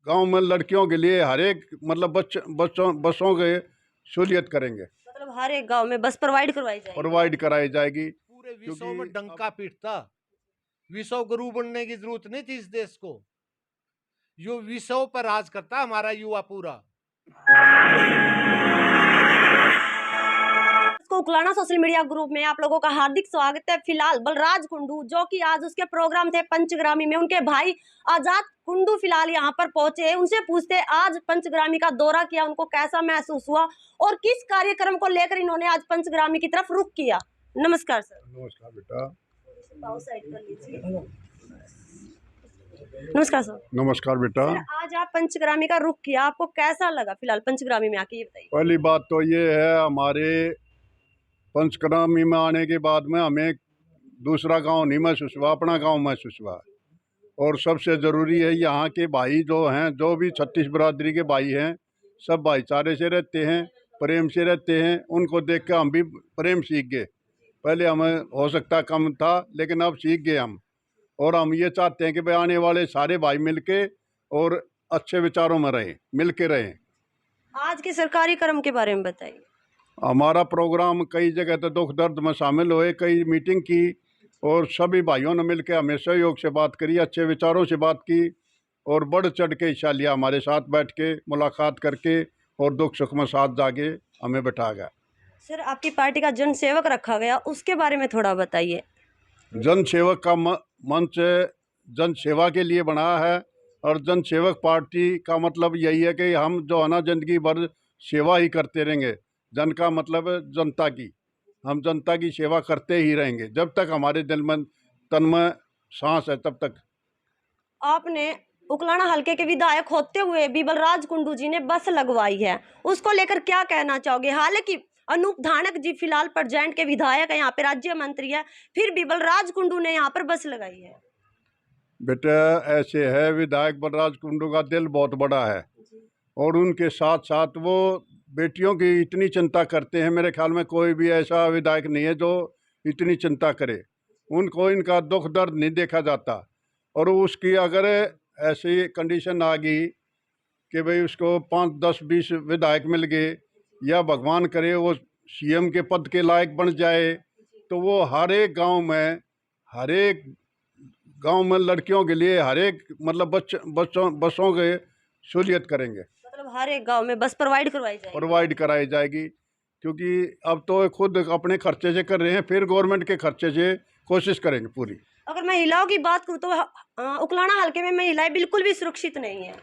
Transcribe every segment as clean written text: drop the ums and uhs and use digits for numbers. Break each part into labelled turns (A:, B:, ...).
A: गांव में लड़कियों के लिए हर एक मतलब बसों के सहूलियत करेंगे,
B: मतलब हर एक गांव में बस प्रोवाइड
A: कराई जाएगी।
C: पूरे विश्व
A: क्योंकि
C: में डंका पीटता, विश्व गुरु बनने की जरूरत नहीं थी इस देश को। यो विश्व पर राज करता हमारा युवा पूरा।
B: उकलाना सोशल मीडिया ग्रुप में आप लोगों का हार्दिक स्वागत है। फिलहाल बलराज कुंडू जो कि आज उसके प्रोग्राम थे पंचग्रामी में, उनके भाई आजाद कुंडू फिलहाल यहाँ पर पहुंचे हैं। उनसे पूछते हैं आज पंचग्रामी का दौरा किया, उनको कैसा महसूस हुआ और किस कार्यक्रम को लेकर इन्होंने आज पंचग्रामी की तरफ रुख किया। नमस्कार सर।
A: नमस्कार बेटा।
B: नमस्कार सर।
A: नमस्कार बेटा।
B: सर आज आप पंचग्रामी का रुख किया, आपको कैसा लगा फिलहाल पंचग्रामी में आके, ये बताइए।
A: पहली बात तो ये है, हमारे पंचग्रामी में आने के बाद में हमें दूसरा गांव नहीं महसूस हुआ, अपना गांव महसूस हुआ। और सबसे ज़रूरी है यहाँ के भाई जो हैं, जो भी छत्तीस बिरादरी के भाई हैं, सब भाईचारे से रहते हैं, प्रेम से रहते हैं। उनको देख कर हम भी प्रेम सीख गए। पहले हमें हो सकता कम था, लेकिन अब सीख गए हम। और हम ये चाहते हैं कि भाई आने वाले सारे भाई मिलके और अच्छे विचारों में रहें, मिल के रहें।
B: आज के सरकारी कर्म के बारे में बताइए।
A: हमारा प्रोग्राम कई जगह तो दुख दर्द में शामिल हुए, कई मीटिंग की और सभी भाइयों ने मिलकर हमें सहयोग से बात करी, अच्छे विचारों से बात की और बढ़ चढ़ के हिस्सा लिया। हमारे साथ बैठ के मुलाकात करके और दुख सुख में साथ जाके हमें बैठा गया।
B: सर आपकी पार्टी का जन सेवक रखा गया, उसके बारे में थोड़ा बताइए।
A: जन सेवक का मंच जन सेवा के लिए बना है और जन सेवक पार्टी का मतलब यही है कि हम जो है ना जिंदगी भर सेवा ही करते रहेंगे। जन का मतलब जनता की, हम जनता की सेवा करते ही रहेंगे जब तक हमारे दिल में तन में सांस है, तब तक।
B: आपने उकलाना हलके के विधायक होते हुए भी बलराज कुंडू जी ने बस लगवाई है, उसको लेकर क्या कहना चाहोगे? हालांकि अनूप धानक जी फिलहाल प्रेजेंट के विधायक है, यहाँ पे राज्य मंत्री है, फिर भी बलराज कुंडू ने यहाँ पर बस लगाई है।
A: बेटा ऐसे है, विधायक बलराज कुंडू का दिल बहुत बड़ा है और उनके साथ साथ वो बेटियों की इतनी चिंता करते हैं। मेरे ख्याल में कोई भी ऐसा विधायक नहीं है जो इतनी चिंता करे। उनको इनका दुख दर्द नहीं देखा जाता। और उसकी अगर ऐसी कंडीशन आ गई कि भाई उसको 5, 10, 20 विधायक मिल गए या भगवान करे वो सीएम के पद के लायक बन जाए, तो वो हर एक गांव में लड़कियों के लिए हर एक मतलब बसों के सहूलियत करेंगे,
B: मतलब हर एक गांव में बस प्रोवाइड
A: कराई जाएगी। क्योंकि अब तो खुद अपने खर्चे से कर रहे हैं, फिर गवर्नमेंट के खर्चे से कोशिश करेंगे पूरी।
B: अगर महिलाओं की बात करूँ तो उकलाना हलके में महिलाएं बिल्कुल भी सुरक्षित नहीं है।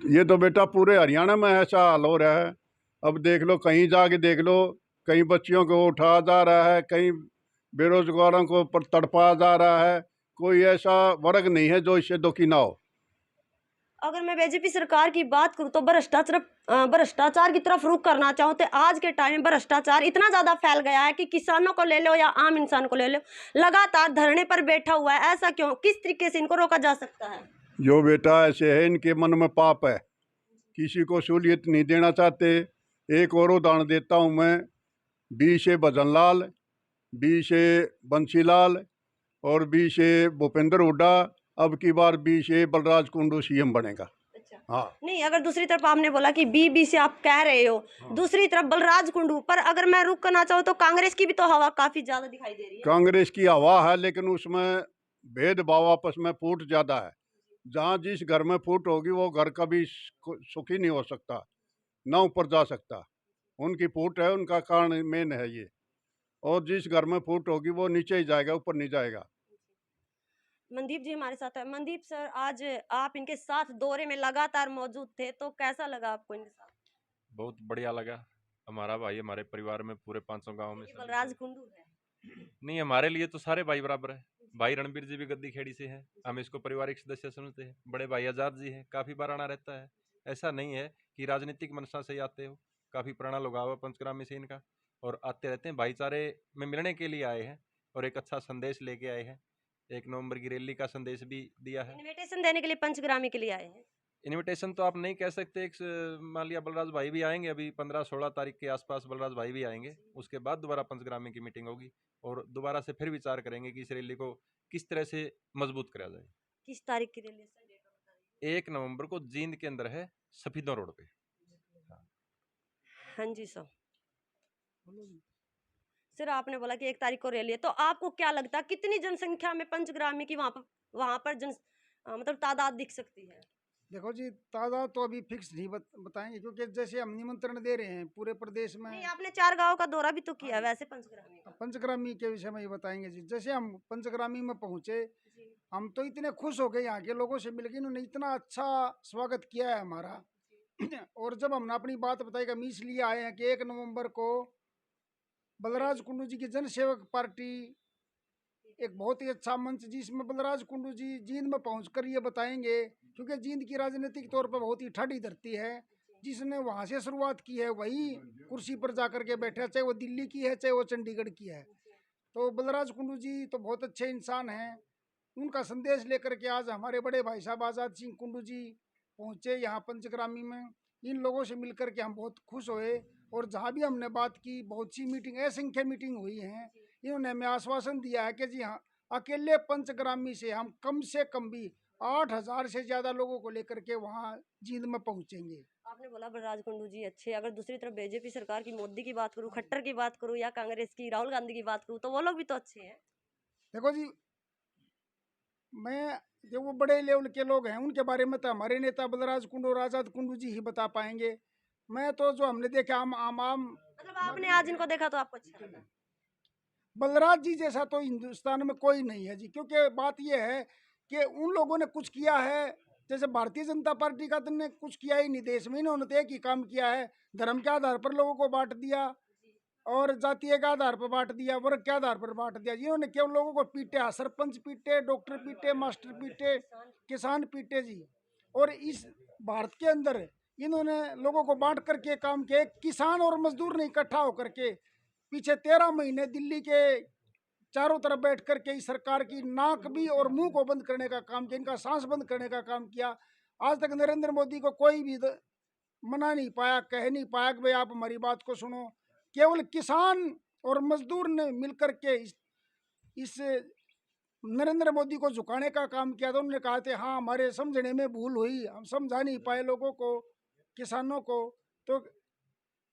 A: ये तो बेटा पूरे हरियाणा में ऐसा हाल हो रहा है। अब देख लो, कहीं जाके देख लो, कहीं बच्चियों को उठाया जा रहा है, कहीं बेरोजगारों को तड़पाया जा रहा है। कोई ऐसा वर्ग नहीं है जो इससे दुखी ना हो।
B: अगर मैं बीजेपी सरकार की बात करूं तो भ्रष्टाचार की तरफ रुख करना चाहूँ तो आज के टाइम में भ्रष्टाचार इतना ज्यादा फैल गया है कि किसानों को ले लो या आम इंसान को ले लो, लगातार धरने पर बैठा हुआ है। ऐसा क्यों, किस तरीके से इनको रोका जा सकता है?
A: जो बेटा ऐसे है, इनके मन में पाप है, किसी को सहूलियत नहीं देना चाहते। एक और उदाहरण देता हूँ मैं। बी से भजनलाल, बी से बंसीलाल और बी से भूपेंद्र हुड्डा, अब की बार बी से बलराज कुंडू सीएम बनेगा।
B: अच्छा।
A: हाँ
B: नहीं, अगर दूसरी तरफ आपने बोला कि बी से आप कह रहे हो,
A: हाँ।
B: दूसरी तरफ बलराज कुंडू पर अगर मैं रुक करना चाहूँ तो कांग्रेस की भी तो हवा काफी ज्यादा दिखाई दे रही है।
A: कांग्रेस की हवा है, लेकिन उसमें भेदभाव आपस में फूट ज़्यादा है। जहाँ जिस घर में फूट होगी वो घर कभी सुखी नहीं हो सकता, ना ऊपर जा सकता। उनकी फूट है, उनका कारण मेन है ये। और जिस घर में फूट होगी वो नीचे ही जाएगा, ऊपर नहीं जाएगा।
B: मनदीप जी हमारे साथ है। मनदीप सर, आज आप इनके साथ दौरे में लगातार मौजूद थे, तो कैसा लगा आपको इनके साथ?
D: बहुत बढ़िया लगा। हमारा भाई हमारे परिवार में पूरे 500 गांव में
B: बलराज कुंडू है।
D: नहीं, हमारे लिए तो सारे भाई बराबर है। भाई रणबीर जी भी गद्दी खेड़ी से हैं, हम इसको पारिवारिक सदस्य समझते हैं। बड़े भाई आजाद जी हैं, काफी बार आना रहता है। ऐसा नहीं है कि राजनीतिक मनसा से ही आते हो, काफी पुराना लगाव है पंचग्रामी से इनका और आते रहते हैं। भाईचारे में मिलने के लिए आए हैं और एक अच्छा संदेश लेके आए हैं। 1 नवंबर की रैली का संदेश भी दिया है।
B: इनविटेशन देने के लिए पंचग्रामी के लिए आए हैं।
D: इनविटेशन तो आप नहीं कह सकते। मान लिया बलराज भाई भी आएंगे, अभी 15-16 तारीख के आसपास बलराज भाई भी आएंगे। उसके बाद दोबारा पंचग्रामी की मीटिंग होगी और दोबारा से फिर विचार करेंगे कि इस रैली को किस तरह से मजबूत करा जाए।
B: किस तारीख की रैली?
D: 1 नवंबर को जींद के अंदर है, सफीदों रोड पे।
B: हाँ जी सर। सर आपने बोला कि 1 तारीख को रैली है, तो आपको क्या लगता है कितनी जनसंख्या में पंचग्रामी की वहां पर मतलब तादाद दिख सकती है?
E: देखो जी, तादाद तो अभी फिक्स नहीं बताएंगे, क्योंकि जैसे हम निमंत्रण दे रहे हैं पूरे प्रदेश में।
B: नहीं, आपने 4 गांव का दौरा भी तो किया है वैसे पंचग्रामी का।
E: पंचग्रामी के विषय में ये बताएंगे जी। जैसे हम पंचग्रामी में पहुंचे,
B: जी।
E: हम तो इतने खुश हो गए यहाँ के लोगों से मिलकर, इन्होंने इतना अच्छा स्वागत किया है हमारा। और जब हमने अपनी बात बताई कि हम इसलिए आए हैं कि 1 नवंबर को बलराज कुंडू जी की जनसेवक पार्टी एक बहुत ही अच्छा मंच, जिसमें बलराज कुंडू जी जींद में पहुंचकर ये बताएंगे, क्योंकि जींद की राजनीतिक तौर पर बहुत ही ठाड़ी धरती है। जिसने वहां से शुरुआत की है वही कुर्सी पर जाकर के बैठा, चाहे वो दिल्ली की है चाहे वो चंडीगढ़ की है। तो बलराज कुंडू जी तो बहुत अच्छे इंसान हैं। उनका संदेश लेकर के आज हमारे बड़े भाई साहब आज़ाद सिंह कुंडू जी पहुंचे यहाँ पंचग्रामी में। इन लोगों से मिलकर के हम बहुत खुश हुए, और जहाँ भी हमने बात की, बहुत सी मीटिंग, असंख्य मीटिंग हुई हैं। इन्होंने हमें आश्वासन दिया है कि जी हाँ, अकेले पंचग्रामी से हम कम से कम भी 8,000 से ज़्यादा लोगों को लेकर के वहाँ जींद में पहुँचेंगे।
B: आपने बोला बलराज कुंडू जी अच्छे, अगर दूसरी तरफ बीजेपी सरकार की, मोदी की बात करूं, खट्टर की बात करूं, या कांग्रेस की राहुल गांधी की बात करूं, तो वो लोग भी तो अच्छे हैं।
E: देखो जी, मैं जो वो बड़े लेवल के लोग हैं उनके बारे में तो हमारे नेता बलराज कुंडू और आज़ाद कुंडू जी ही बता पाएंगे। मैं तो जो हमने देखा आम
B: मतलब आपने आज इनको देखा तो आपको अच्छा लगा?
E: बलराज जी जैसा तो हिंदुस्तान में कोई नहीं है जी। क्योंकि बात यह है कि उन लोगों ने कुछ किया है, जैसे भारतीय जनता पार्टी का तो ने कुछ किया ही नहीं देश में। इन्होंने तो एक ही काम किया है, धर्म के आधार पर लोगों को बांट दिया और जातीय के आधार पर बांट दिया, वर्ग के आधार पर बांट दिया। इन्होंने केवल लोगों को पीटा, सरपंच पीटे, डॉक्टर पीटे, मास्टर पीटे, किसान पीटे जी। और इस भारत के अंदर इन्होंने लोगों को बांट करके काम किया। किसान और मजदूर ने इकट्ठा होकर के पीछे 13 महीने दिल्ली के चारों तरफ बैठ करके इस सरकार की नाक भी और मुंह को बंद करने का काम किया, इनका सांस बंद करने का काम किया। आज तक नरेंद्र मोदी को कोई भी मना नहीं पाया, कह नहीं पाया कि भाई आप हमारी बात को सुनो। केवल किसान और मजदूर ने मिलकर के इस नरेंद्र मोदी को झुकाने का काम किया। तो उन्होंने कहा थे हाँ, हमारे समझने में भूल हुई, हम समझा नहीं पाए लोगों को, किसानों को। तो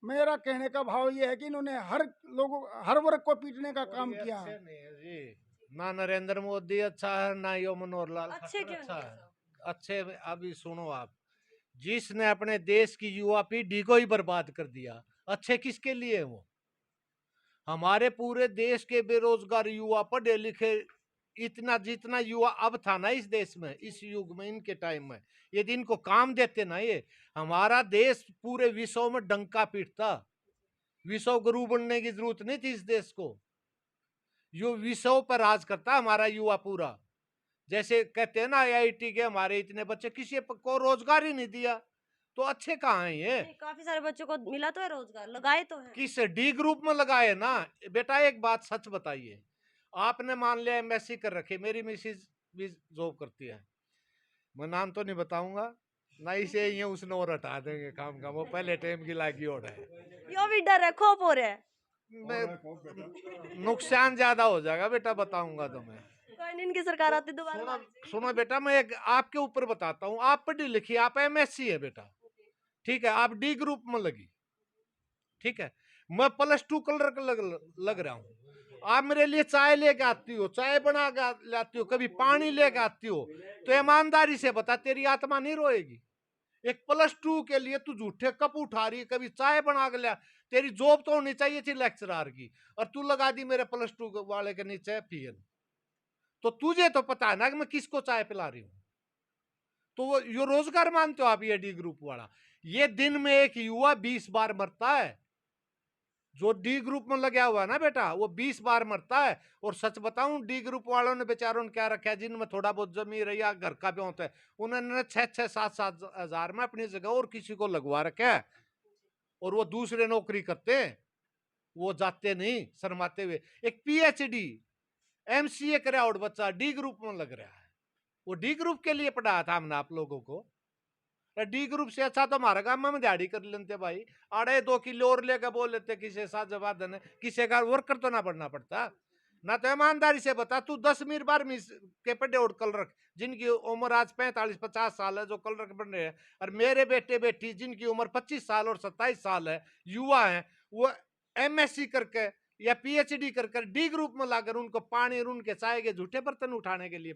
E: मेरा कहने का भाव ये है कि इन्होंने हर वर्ग को पीटने का काम किया।
C: अच्छे नहीं है जी, ना नरेंद्र मोदी अच्छा है ना यो मनोहर लाल
B: अच्छे
C: खट्टर
B: क्यों
C: अच्छा
B: नहीं
C: है।
B: है?
C: अच्छे अभी सुनो आप, जिसने अपने देश की युवा पीढ़ी को ही बर्बाद कर दिया, अच्छे किसके लिए है वो? हमारे पूरे देश के बेरोजगार युवा, पढ़े लिखे इतना जितना युवा अब था ना इस देश में, इस युग में, इनके टाइम में, यदि इनको काम देते ना, ये हमारा देश पूरे विश्व में डंका पीटता। विश्व गुरु बनने की जरूरत नहीं थी इस देश को। यो विश्व पर राज करता हमारा युवा पूरा। जैसे कहते हैं ना आईआईटी के हमारे इतने बच्चे, किसी को रोजगार ही नहीं दिया, तो अच्छे कहाँ हैं ये?
B: नहीं, काफी सारे बच्चों को मिला तो है, रोजगार लगाए तो है।
C: किस डी ग्रुप में लगाए ना बेटा? एक बात सच बताइए, आपने मान लिया एमएससी कर रखी, मेरी मिसिज भी जॉब करती है, मैं नाम तो नहीं बताऊंगा ना, इसे ये उसने और हटा देंगे काम का, वो पहले टाइम की लागी और है।
B: यो भी डर है, खोप हो रहा है।
C: नुकसान ज्यादा हो जाएगा बेटा, बताऊंगा तो मैं।
B: कोई नहीं, इनकी सरकार आती दोबारा
C: सुनो
B: मारी
C: सुनो बेटा, मैं एक आपके ऊपर बताता हूँ। आप पढ़ी लिखी, आप एमएससी है बेटा, ठीक है, आप डी ग्रुप में लगी, ठीक है, मैं +2 कलर लग रहा हूँ। आप मेरे लिए चाय लेके आती हो, चाय बना के लाती हो, कभी पानी लेके आती हो, तो ईमानदारी से बता, तेरी आत्मा नहीं रोएगी? एक +2 के लिए तू झूठे कप उठा रही है, कभी चाय बना के लिया। तेरी जॉब तो होनी चाहिए थी लेक्चरार की, और तू लगा दी मेरे +2 वाले के नीचे पीएन। तो तुझे तो पता है ना कि मैं किसको चाय पिला रही हूँ। तो वो यो रोजगार मानते हो आप? ये डी ग्रुप वाला, ये दिन में एक युवा 20 बार मरता है। जो डी ग्रुप में लगा हुआ है ना बेटा, वो 20 बार मरता है। और सच बताऊं, डी ग्रुप वालों ने बेचारों ने क्या रखा है, जिनमें थोड़ा बहुत जमीन रही या घर का भी होता है, उन्होंने 6-6, 7-7 हजार में अपनी जगह और किसी को लगवा रखा है, और वो दूसरे नौकरी करते हैं, वो जाते नहीं शर्माते हुए। एक पीएचडी एमसीए कराया और बच्चा डी ग्रुप में लग रहा है। वो डी ग्रुप के लिए पढ़ाया था हमने आप लोगों को। डी ग्रुप से अच्छा तो हमारा काम में दिहाड़ी कर लेते भाई, 2.5 किलो और लेकर बोल लेते, किसी साथ जवाब देने, किसी का वर्कर तो ना पढ़ना पड़ता। ना तो ईमानदारी से बता, तू 10 मीर 12वीं के पढ़े और कलरक जिनकी उम्र आज 45-50 साल है, जो कलरक बन रहे हैं, और मेरे बेटे बेटी जिनकी उम्र 25 साल और 27 साल है, युवा हैं, वो एमएससी करके या पीएचडी कर डी ग्रुप में लाकर उनको पानी और उनके चाय के झूठे बर्तन उठाने के लिए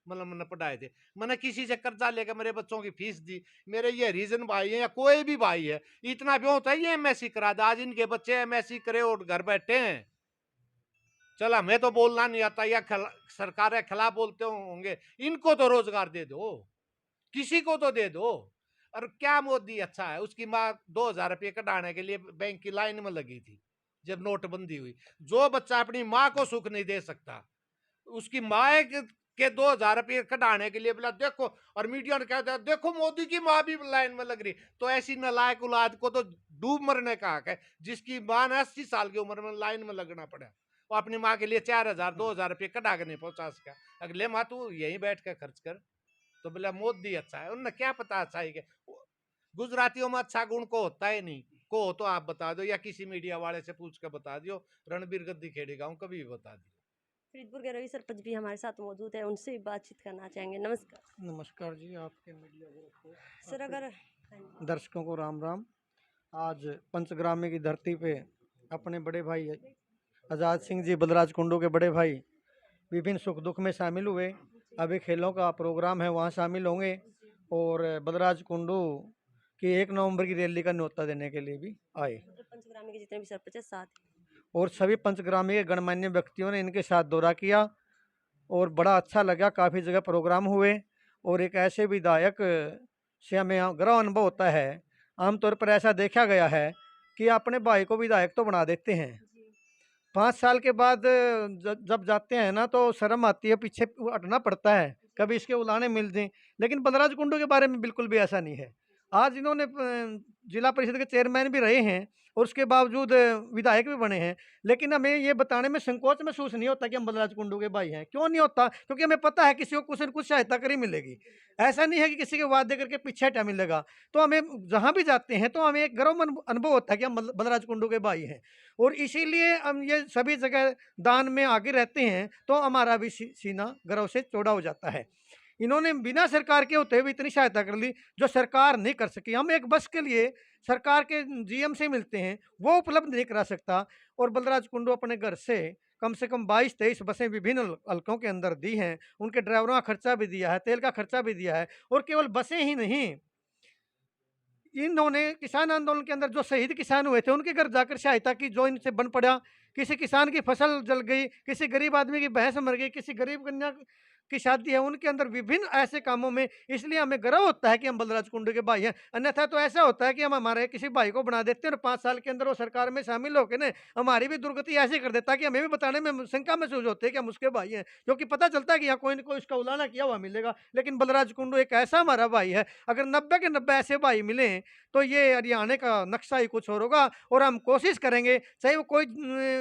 C: मतलब मैंने पढ़ाए थे। मैंने किसी से कर्जा लेकर मेरे बच्चों की फीस दी। मेरे ये रीजन भाई है या कोई भी भाई है, इतना भी होता है ये एमएससी करा दे, आज इनके बच्चे एमएससी करे और घर बैठे हैं। चला मैं तो बोलना नहीं आता या सरकार के खिलाफ बोलते होंगे, इनको तो रोजगार दे दो, किसी को तो दे दो। और क्या मोदी अच्छा है, उसकी माँ 2000 रुपये कटाने के लिए बैंक की लाइन में लगी थी जब नोटबंदी हुई। जो बच्चा अपनी माँ को सुख नहीं दे सकता, उसकी माँ के 2000 रुपये कटाने के लिए बोला देखो, और मीडिया ने कहता है देखो मोदी की माँ भी लाइन में लग रही। तो ऐसी नालायक औलाद को तो डूब मरने का हक है, जिसकी माँ ने 80 साल की उम्र में लाइन में लगना पड़ा, वो अपनी माँ के लिए 4000-2000 रुपये कटा के नहीं पहुंचा सका। अगले माँ तू यहीं बैठ कर खर्च कर। तो बोला मोदी अच्छा है, उन्हें क्या पता अच्छा है। गुजरातियों में अच्छा गुण को होता है नहीं, को हो तो आप बता दो या किसी मीडिया वाले से पूछ कर बता दियो, रणबीर गद्दी खेड़ी गाँव कभी भी बता दियो।
B: फरीदपुर के रवि सरपंच भी हमारे साथ मौजूद है, उनसे भी बातचीत करना चाहेंगे। नमस्कार।
F: नमस्कार जी, आपके मीडिया को
B: सर अगर
F: दर्शकों को राम राम। आज पंचग्रामी की धरती पे अपने बड़े भाई आज़ाद सिंह जी बलराज कुंडू के बड़े भाई विभिन्न सुख दुख में शामिल हुए। अभी खेलों का प्रोग्राम है, वहाँ शामिल होंगे और बलराज कुंडू की 1 नवंबर की रैली का न्योता देने के लिए भी आए।
B: पंचग्रामी के जितने भी सरपंच साथ
F: और सभी पंचग्रामी के गणमान्य व्यक्तियों ने इनके साथ दौरा किया और बड़ा अच्छा लगा। काफ़ी जगह प्रोग्राम हुए और एक ऐसे विधायक से हमें गर्व अनुभव होता है। आमतौर पर ऐसा देखा गया है कि अपने भाई को विधायक तो बना देते हैं, 5 साल के बाद जब जाते हैं ना तो शर्म आती है, पीछे हटना पड़ता है, कभी इसके उलाने मिल जाएं। लेकिन बलराज कुंडू के बारे में बिल्कुल भी ऐसा नहीं है। आज इन्होंने जिला परिषद के चेयरमैन भी रहे हैं और उसके बावजूद विधायक भी बने हैं, लेकिन हमें ये बताने में संकोच महसूस नहीं होता कि हम बलराज कुंडू के भाई हैं। क्यों नहीं होता? क्योंकि हमें पता है किसी को कुछ न कुछ सहायता कर ही मिलेगी। ऐसा नहीं है कि किसी के वादे करके पीछे हटा मिलेगा। तो हमें जहाँ भी जाते हैं तो हमें एक गर्व अनुभव होता है कि हम बलराज कुंडू के भाई हैं और इसीलिए हम ये सभी जगह दान में आगे रहते हैं, तो हमारा भी सीना गर्व से चौड़ा हो जाता है। इन्होंने बिना सरकार के होते हुए इतनी सहायता कर ली जो सरकार नहीं कर सकी। हम एक बस के लिए सरकार के जीएम से मिलते हैं, वो उपलब्ध नहीं करा सकता, और बलराज कुंडू अपने घर से कम 22-23 बसें विभिन्न हलकों के अंदर दी हैं। उनके ड्राइवरों का खर्चा भी दिया है, तेल का खर्चा भी दिया है। और केवल बसें ही नहीं, इन्होंने किसान आंदोलन के अंदर जो शहीद किसान हुए थे उनके घर जाकर सहायता की, जो इनसे बन पड़ा। किसी किसान की फसल जल गई, किसी गरीब आदमी की भैंस मर गई, किसी गरीब कन्या की शादी है, उनके अंदर विभिन्न ऐसे कामों में। इसलिए हमें गर्व होता है कि हम बलराज कुंडू के भाई हैं। अन्यथा तो ऐसा होता है कि हम हमारे किसी भाई को बना देते हैं और 5 साल के अंदर वो सरकार में शामिल होकर ना हमारी भी दुर्गति ऐसी कर देता है कि हमें भी बताने में शंका महसूस होती है कि हम उसके भाई हैं, क्योंकि पता चलता है कि यहाँ कोई ना कोई उसका उलाना किया हुआ मिलेगा। लेकिन बलराज कुंडू एक ऐसा हमारा भाई है, अगर 90 के 90 ऐसे भाई मिले तो ये हरियाणा का नक्शा ही कुछ और होगा। और हम कोशिश करेंगे, चाहे वो कोई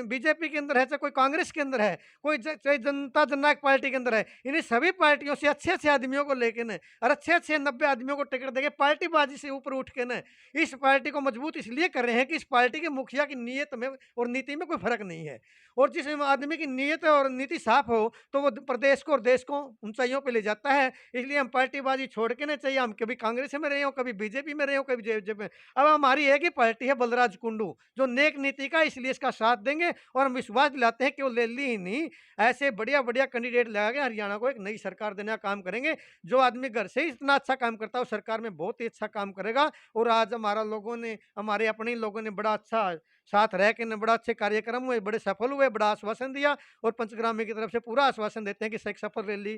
F: बीजेपी के अंदर है, चाहे कोई कांग्रेस के अंदर है, कोई चाहे जनता जननायक पार्टी के अंदर है, इन्हें सभी पार्टियों से अच्छे आदमियों को लेके न और अच्छे 90 आदमियों को टिकट देके पार्टीबाजी से ऊपर उठ के न इस पार्टी को मजबूत इसलिए कर रहे हैं कि इस पार्टी के मुखिया की नीयत में और नीति में कोई फर्क नहीं है। और जिस आदमी की नीयत और नीति साफ हो तो वो प्रदेश को और देश को ऊंचाइयों पे ले जाता है। इसलिए हम पार्टीबाजी छोड़ के ना, चाहिए हम कभी कांग्रेस में रहे हो, कभी बीजेपी में रहे हो, कभी जेजेपी में, अब हमारी एक ही पार्टी है बलराज कुंडू जो नेक नीति का, इसलिए इसका साथ देंगे। और हम विश्वास दिलाते हैं कि वो दिल्ली ही नहीं, ऐसे बढ़िया कैंडिडेट लगा के हरियाणा को एक नई सरकार देने का काम करेंगे। जो आदमी घर से ही इतना अच्छा काम करता है वो सरकार में बहुत ही अच्छा काम करेगा। और आज हमारे अपने लोगों ने बड़ा अच्छा साथ रह के बड़ा अच्छे कार्यक्रम हुए, बड़े सफल हुए, बड़ा आश्वासन दिया। और पंचग्रामी की तरफ से पूरा आश्वासन देते हैं कि एक सफल रैली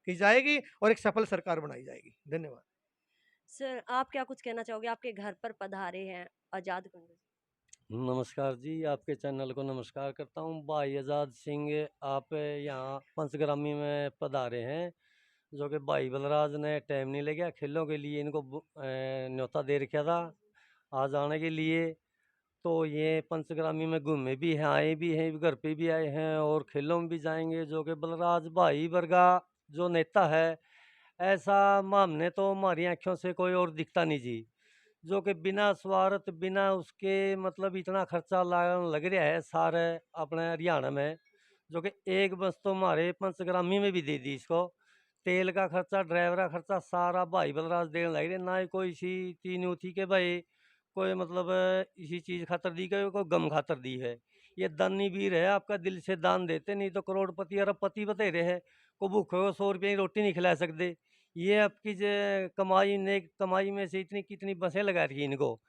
F: की जाएगी और एक सफल सरकार बनाई जाएगी। धन्यवाद।
B: सर आप क्या कुछ कहना चाहोगे? आपके घर पर पधारे हैं आज़ाद कुंडू।
G: नमस्कार जी, आपके चैनल को नमस्कार करता हूँ। भाई आज़ाद सिंह आप यहाँ पंचग्रामी में पधारे हैं, जो कि भाई बलराज ने टाइम नहीं लगा खेलों के लिए, इनको न्योता दे रखा था आज आने के लिए। तो ये पंचग्रामी में घूमे भी हैं, आए भी हैं, घर पे भी आए हैं और खेलों में भी जाएंगे। जो कि बलराज भाई वर्गा जो नेता है, ऐसा हमने तो हमारी आँखों से कोई और दिखता नहीं जी। जो कि बिना स्वार्थ, बिना उसके मतलब इतना खर्चा लग रहा है सारे अपने हरियाणा में, जो कि एक बस तो हमारे पंचग्रामी में भी दे दी इसको। तेल का खर्चा, ड्राइवर का खर्चा सारा भाई बलराज देने लग रहे। ना ही कोई इसी चीज नहीं थी कि भाई कोई मतलब इसी चीज खातर दी गई, कोई गम खातर दी है। ये दानी वीर है, आपका दिल से दान देते, नहीं तो करोड़पति अरबपति बतेरे है को भूखे को 100 रुपये की रोटी नहीं खिला सकते। ये आपकी जो कमाई ने कमाई में से इतनी कितनी बसें लगा रही इनको।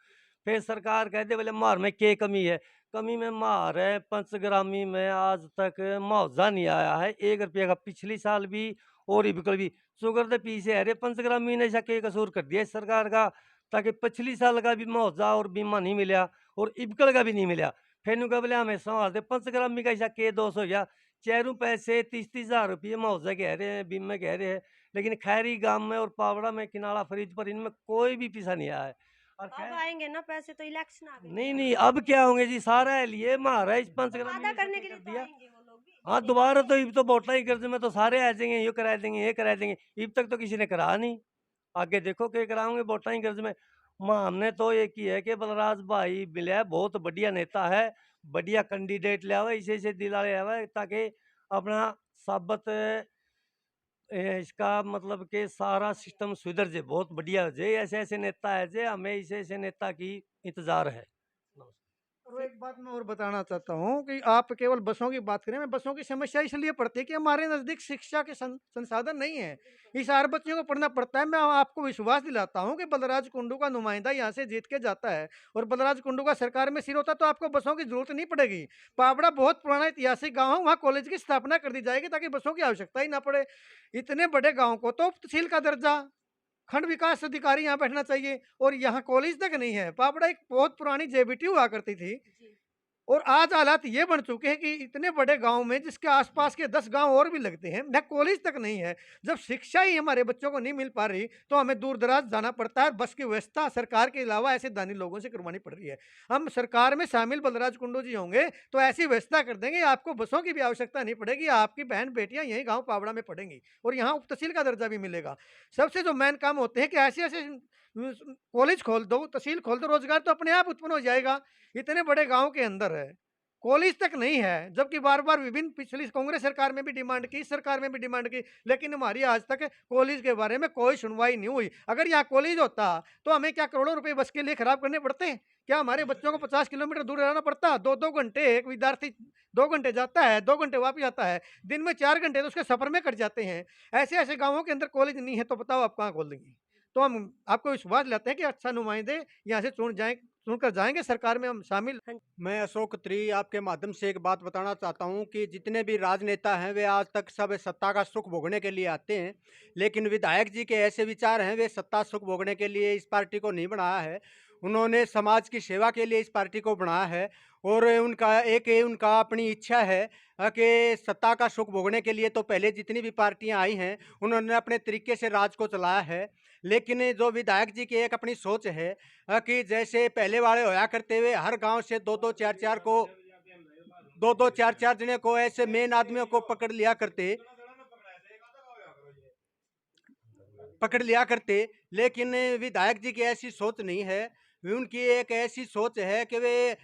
G: फिर सरकार कहते बोले मार में क्या कमी है। कमी में मार है, पंचग्रामी में आज तक मुआवजा नहीं आया है 1 रुपये का, पिछली साल भी और इबकल भी। शुगर तो पीछे है रे, पंचग्रामी ने ऐसा क्या कसूर कर दिया इस सरकार का, ताकि पिछली साल का भी मुआवजा और बीमा नहीं मिला और इबकल का भी नहीं मिला। फिर नु बोले हमें संभाल दे, पंचग्रामी का ऐसा के 200 हो गया। चारों पैसे 30-30 हजार रुपये मुआवजा कह रहे हैं, बीमा कह रहे हैं, लेकिन खैरी गांव में और पावड़ा में, किनाला फरीद पर, इनमें कोई भी पैसा नहीं आया है। और
B: अब आएंगे ना पैसे, तो इलेक्शन आ गए।
G: नहीं नहीं, अब क्या होंगे जी, सारा है लिए मारा इस पंचग्रामी
B: वादा
G: ने
B: करने
G: सब
B: के लिए
G: कर
B: तो
G: दिया।
B: आएंगे वो लोग भी।
G: हाँ, दोबारा तो इब तो वोटा ही कर्ज में तो सारे आ जाएंगे, ये करा देंगे ये करा देंगे। इब तक तो किसी ने करा नहीं, आगे देखो क्या कराओगे वोटा ही कर्ज में। मां हमने तो ये की है कि बलराज भाई मिला है, बहुत बढ़िया नेता है, बढ़िया कैंडिडेट ले आवा, इसे दिला ले आवा, ताकि अपना साबित इसका मतलब कि सारा सिस्टम सुधर जाए, बहुत बढ़िया हो जाए। ऐसे ऐसे नेता है जे, हमें ऐसे ऐसे नेता की इंतजार है।
F: और एक बात मैं और बताना चाहता हूँ कि आप केवल बसों की बात करें, मैं बसों की समस्या इसलिए पड़ती है कि हमारे नज़दीक शिक्षा के संसाधन नहीं है। इस हर बच्चों को पढ़ना पड़ता है। मैं आपको विश्वास दिलाता हूँ कि बलराज कुंडू का नुमाइंदा यहाँ से जीत के जाता है और बलराज कुंडू का सरकार में सिर होता तो आपको बसों की जरूरत नहीं पड़ेगी। पावड़ा बहुत पुराना ऐतिहासिक गाँव है, वहाँ कॉलेज की स्थापना कर दी जाएगी ताकि बसों की आवश्यकता ही ना पड़े। इतने बड़े गाँव को तो तहसील का दर्जा, खंड विकास अधिकारी यहाँ बैठना चाहिए, और यहाँ कॉलेज तक नहीं है। पापड़ा एक बहुत पुरानी जेबीटी हुआ करती थी, और आज हालात ये बन चुके हैं कि इतने बड़े गांव में जिसके आसपास के 10 गांव और भी लगते हैं, न कॉलेज तक नहीं है। जब शिक्षा ही हमारे बच्चों को नहीं मिल पा रही तो हमें दूर दराज जाना पड़ता है। बस की व्यवस्था सरकार के अलावा ऐसे दानी लोगों से करवानी पड़ रही है। हम सरकार में शामिल बलराज कुंडू जी होंगे तो ऐसी व्यवस्था कर देंगे, आपको बसों की भी आवश्यकता नहीं पड़ेगी। आपकी बहन बेटियां यही गाँव पावड़ा में पढ़ेंगी और यहाँ उप तहसील का दर्जा भी मिलेगा। सबसे जो मेन काम होते हैं कि ऐसे ऐसे कॉलेज खोल दो, तहसील खोल दो, रोजगार तो अपने आप उत्पन्न हो जाएगा। इतने बड़े गांव के अंदर है, कॉलेज तक नहीं है, जबकि बार बार विभिन्न पिछली कांग्रेस सरकार में भी डिमांड की, इस सरकार में भी डिमांड की, लेकिन हमारी आज तक कॉलेज के बारे में कोई सुनवाई नहीं हुई। अगर यहाँ कॉलेज होता तो हमें क्या करोड़ों रुपए बस के लिए खराब करने पड़ते हैं? क्या हमारे बच्चों को 50 किलोमीटर दूर रहना पड़ता? 2-2 घंटे एक विद्यार्थी 2 घंटे जाता है, 2 घंटे वापस आता है, दिन में 4 घंटे तो उसके सफर में कट जाते हैं। ऐसे ऐसे गाँवों के अंदर कॉलेज नहीं है तो बताओ आप कहाँ खोल देंगे? तो हम आपको विश्वास दिलाते हैं कि अच्छा नुमाइंदे यहाँ से चुनकर जाएंगे, सरकार में हम शामिल।
H: मैं अशोक त्री आपके माध्यम से एक बात बताना चाहता हूं कि जितने भी राजनेता हैं वे आज तक सब सत्ता का सुख भोगने के लिए आते हैं, लेकिन विधायक जी के ऐसे विचार हैं, वे सत्ता सुख भोगने के लिए इस पार्टी को नहीं बनाया है। उन्होंने समाज की सेवा के लिए इस पार्टी को बनाया है, और उनका अपनी इच्छा है कि सत्ता का सुख भोगने के लिए तो पहले जितनी भी पार्टियां आई हैं उन्होंने अपने तरीके से राज को चलाया है। लेकिन जो विधायक जी की एक अपनी सोच है कि जैसे पहले वाले होया करते हुए हर गांव से 2-2 4-4 जने को ऐसे मेन आदमियों को पकड़ लिया करते, लेकिन विधायक जी की ऐसी सोच नहीं है। उनकी एक ऐसी सोच है कि वे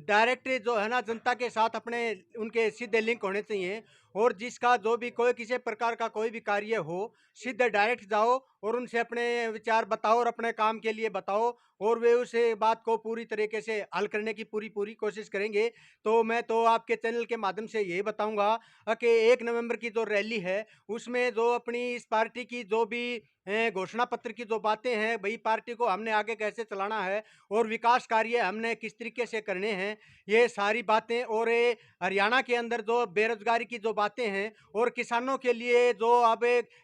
H: डायरेक्ट जो है ना जनता के साथ अपने उनके सीधे लिंक होने चाहिए, और जिसका जो भी कोई किसी प्रकार का कोई भी कार्य हो सीधे डायरेक्ट जाओ और उनसे अपने विचार बताओ और अपने काम के लिए बताओ, और वे उस बात को पूरी तरीके से हल करने की पूरी कोशिश करेंगे। तो मैं तो आपके चैनल के माध्यम से यही बताऊंगा कि 1 नवंबर की जो रैली है उसमें जो अपनी इस पार्टी की जो भी घोषणा पत्र की जो बातें हैं, भाई पार्टी को हमने आगे कैसे चलाना है और विकास कार्य हमने किस तरीके से करने हैं, ये सारी बातें, और हरियाणा के अंदर जो बेरोजगारी की जो बातें हैं और किसानों के लिए जो अब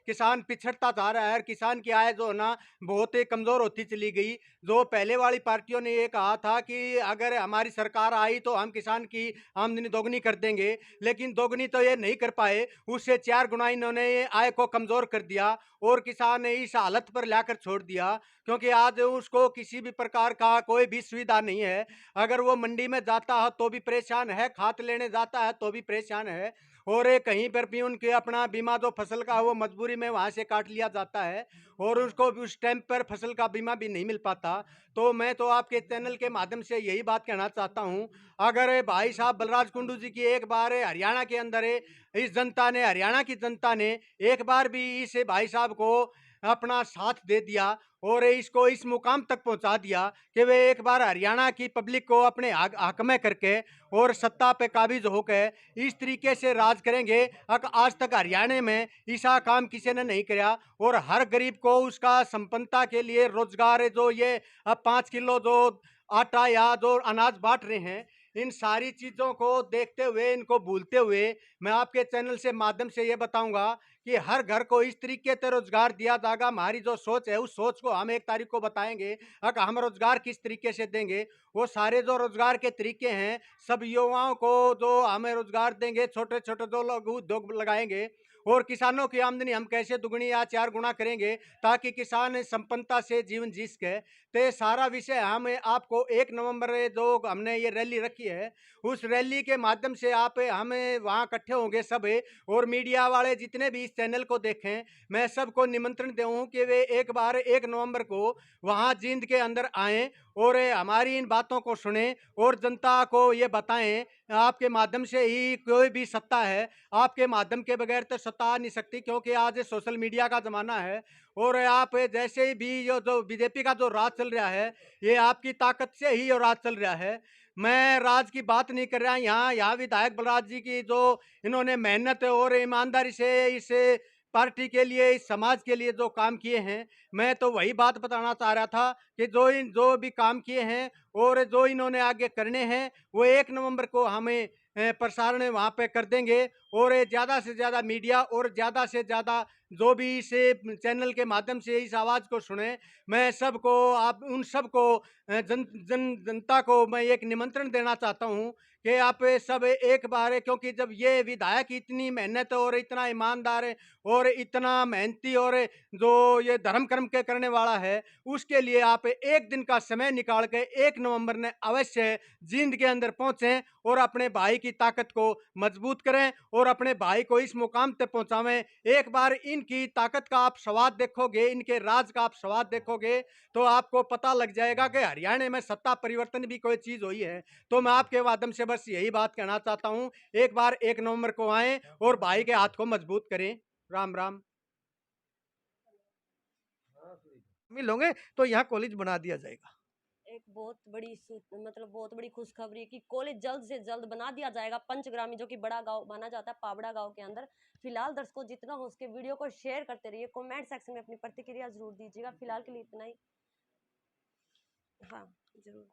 H: किसान पिछड़ता जा रहा है, किसान की आय जो ना बहुत ही कमज़ोर होती चली गई। जो पहले वाली पार्टियों ने ये कहा था कि अगर हमारी सरकार आई तो हम किसान की आमदनी दोगुनी कर देंगे, लेकिन दोगुनी तो ये नहीं कर पाए, उससे 4 गुना इन्होंने आय को कमज़ोर कर दिया और किसान ने इस हालत पर लाकर छोड़ दिया, क्योंकि आज उसको किसी भी प्रकार का कोई भी सुविधा नहीं है। अगर वो मंडी में जाता है तो भी परेशान है, खाद लेने जाता है तो भी परेशान है, और कहीं पर भी उनके अपना बीमा जो फसल का है वो मजबूरी में वहाँ से काट लिया जाता है और उसको उस टाइम पर फसल का बीमा भी नहीं मिल पाता। तो मैं तो आपके चैनल के माध्यम से यही बात कहना चाहता हूँ, अगर भाई साहब बलराज कुंडू जी की एक बार हरियाणा के अंदर इस जनता ने, हरियाणा की जनता ने एक बार भी इस भाई साहब को अपना साथ दे दिया और इसको इस मुकाम तक पहुंचा दिया कि वे एक बार हरियाणा की पब्लिक को अपने हक में करके और सत्ता पे काबिज होकर इस तरीके से राज करेंगे। आज तक हरियाणा में ऐसा काम किसी ने नहीं किया और हर गरीब को उसका संपन्नता के लिए रोजगार, जो ये अब 5 किलो जो आटा या जो अनाज बांट रहे हैं, इन सारी चीज़ों को देखते हुए, इनको भूलते हुए, मैं आपके चैनल से माध्यम से ये बताऊंगा कि हर घर को इस तरीके से रोजगार दिया जाएगा। हमारी जो सोच है उस सोच को हम 1 तारीख को बताएंगे। अगर हम रोजगार किस तरीके से देंगे, वो सारे जो रोजगार के तरीके हैं, सब युवाओं को जो हमें रोजगार देंगे, छोटे छोटे जो लोग उद्योग लगाएंगे और किसानों की आमदनी हम कैसे दुगनी या 4 गुना करेंगे ताकि किसान संपन्नता से जीवन जी सके। तो ये सारा विषय हम आपको 1 नवंबर जो हमने ये रैली रखी है, उस रैली के माध्यम से आप हमें वहाँ इकट्ठे होंगे सब, और मीडिया वाले जितने भी इस चैनल को देखें, मैं सबको निमंत्रण दूँ कि वे एक बार 1 नवंबर को वहाँ जींद के अंदर आएँ और हमारी इन बातों को सुने और जनता को ये बताएं। आपके माध्यम से ही कोई भी सत्ता है, आपके माध्यम के बगैर तो सत्ता आ नहीं सकती, क्योंकि आज सोशल मीडिया का ज़माना है और आप जैसे भी ये जो बीजेपी का जो राज चल रहा है, ये आपकी ताकत से ही ये राज चल रहा है। मैं राज की बात नहीं कर रहा यहाँ विधायक बलराज जी की जो इन्होंने मेहनत और ईमानदारी से इस पार्टी के लिए, इस समाज के लिए जो काम किए हैं, मैं तो वही बात बताना चाह रहा था कि जो भी काम किए हैं और जो इन्होंने आगे करने हैं, वो 1 नवंबर को हमें प्रसारण वहाँ पे कर देंगे और ज़्यादा से ज़्यादा मीडिया और ज़्यादा से ज़्यादा जो भी इस चैनल के माध्यम से इस आवाज़ को सुने, मैं सबको, आप उन सबको, जनता को मैं एक निमंत्रण देना चाहता हूँ कि आप सब एक बार, क्योंकि जब ये विधायक इतनी मेहनत और इतना ईमानदार है और इतना मेहनती और जो ये धर्म कर्म के करने वाला है, उसके लिए आप 1 दिन का समय निकाल के 1 नवंबर ने अवश्य जींद के अंदर पहुंचें और अपने भाई की ताकत को मजबूत करें और अपने भाई को इस मुकाम तक पहुंचावें। एक बार इनकी ताकत का आप स्वाद देखोगे, इनके राज का आप स्वाद देखोगे, तो आपको पता लग जाएगा कि हरियाणा में सत्ता परिवर्तन भी कोई चीज़ हुई है। तो मैं आपके माध्यम से बस यही बात कहना चाहता हूँ, एक बार 1 नवंबर को आएं और भाई के हाथ को मजबूत करें। राम राम।
F: शामिल होंगे तो यहाँ कॉलेज बना दिया जाएगा।
B: एक बहुत बड़ी मतलब बहुत बड़ी खुशखबरी है कि कॉलेज जल्द से जल्द बना दिया जाएगा पंचग्रामी, जो कि बड़ा गांव माना जाता है, पावड़ा गांव के अंदर। फिलहाल दर्शकों, जितना हो उसके वीडियो को शेयर करते रहिए, कमेंट सेक्शन में अपनी प्रतिक्रिया जरूर दीजिएगा। फिलहाल के लिए इतना ही। हाँ, जरूर।